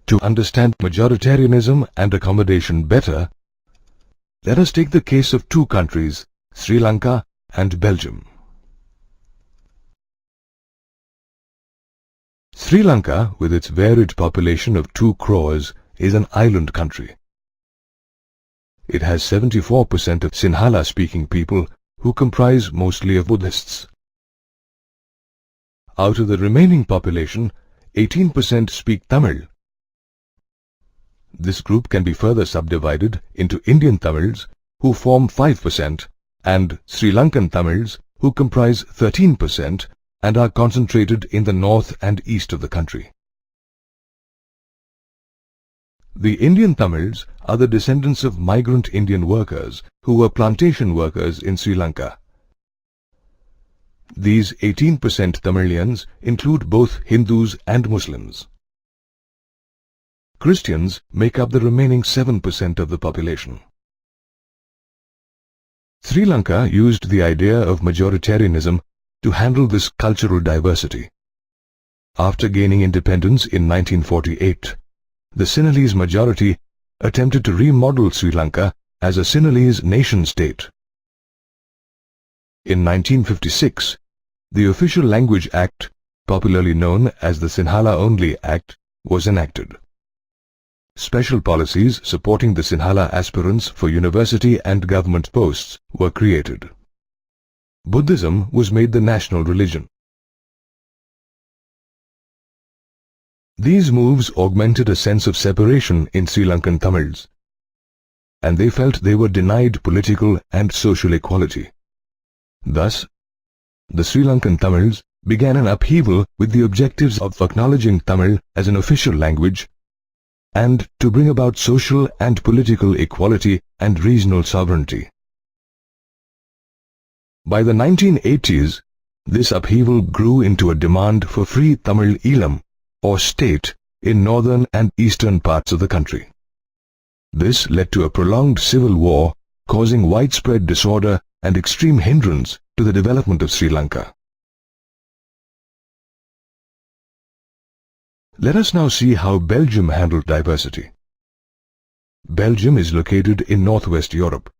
To understand majoritarianism and accommodation better, let us take the case of two countries, Sri Lanka and Belgium. Sri Lanka, with its varied population of 2 crores, is an island country. It has 74% of Sinhala-speaking people who comprise mostly of Buddhists. Out of the remaining population, 18% speak Tamil. This group can be further subdivided into Indian Tamils, who form 5%, and Sri Lankan Tamils, who comprise 13% and are concentrated in the north and east of the country. The Indian Tamils are the descendants of migrant Indian workers who were plantation workers in Sri Lanka. These 18% Tamilians include both Hindus and Muslims. Christians make up the remaining 7% of the population. Sri Lanka used the idea of majoritarianism to handle this cultural diversity. After gaining independence in 1948, the Sinhalese majority attempted to remodel Sri Lanka as a Sinhalese nation-state. In 1956, the Official Language Act, popularly known as the Sinhala Only Act, was enacted. Special policies supporting the Sinhala aspirants for university and government posts were created. Buddhism was made the national religion. These moves augmented a sense of separation in Sri Lankan Tamils, and they felt they were denied political and social equality. Thus, the Sri Lankan Tamils began an upheaval with the objectives of acknowledging Tamil as an official language and to bring about social and political equality and regional sovereignty. By the 1980s, this upheaval grew into a demand for free Tamil Eelam, or state, in northern and eastern parts of the country. This led to a prolonged civil war, causing widespread disorder and extreme hindrance to the development of Sri Lanka. Let us now see how Belgium handled diversity. Belgium is located in northwest Europe.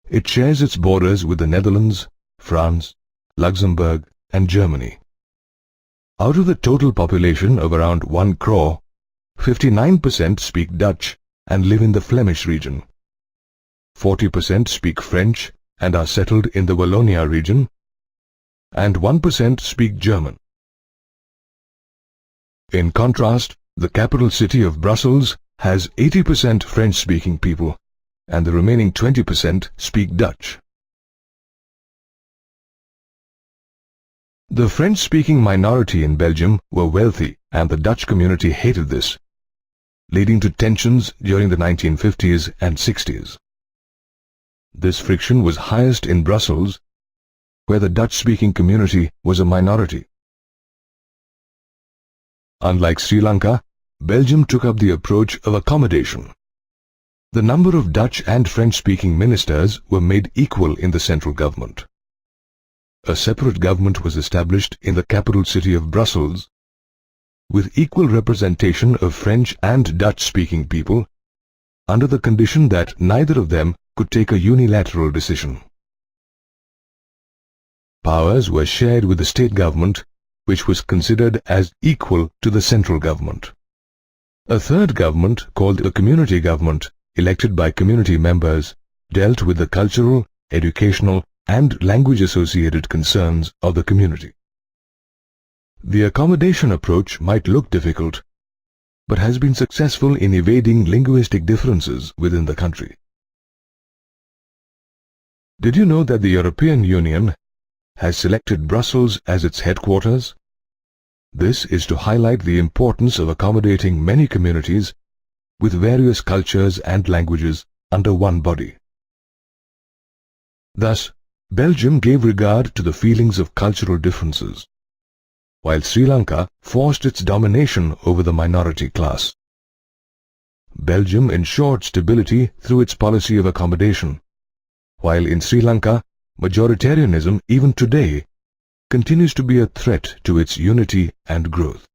It shares its borders with the Netherlands, France, Luxembourg, and Germany. Out of the total population of around 1 crore, 59% speak Dutch and live in the Flemish region. 40% speak French and are settled in the Wallonia region, and 1% speak German. In contrast, the capital city of Brussels has 80% French-speaking people, and the remaining 20% speak Dutch. The French-speaking minority in Belgium were wealthy, and the Dutch community hated this, leading to tensions during the 1950s and 60s. This friction was highest in Brussels, where the Dutch-speaking community was a minority. Unlike Sri Lanka, Belgium took up the approach of accommodation. The number of Dutch and French-speaking ministers were made equal in the central government. A separate government was established in the capital city of Brussels, with equal representation of French and Dutch-speaking people, under the condition that neither of them could take a unilateral decision. Powers were shared with the state government, which was considered as equal to the central government. A third government, called the community government, elected by community members, dealt with the cultural, educational, and language-associated concerns of the community. The accommodation approach might look difficult, but has been successful in evading linguistic differences within the country. Did you know that the European Union has selected Brussels as its headquarters? This is to highlight the importance of accommodating many communities with various cultures and languages under one body. Thus, Belgium gave regard to the feelings of cultural differences, while Sri Lanka forced its domination over the minority class. Belgium ensured stability through its policy of accommodation, while in Sri Lanka, majoritarianism even today continues to be a threat to its unity and growth.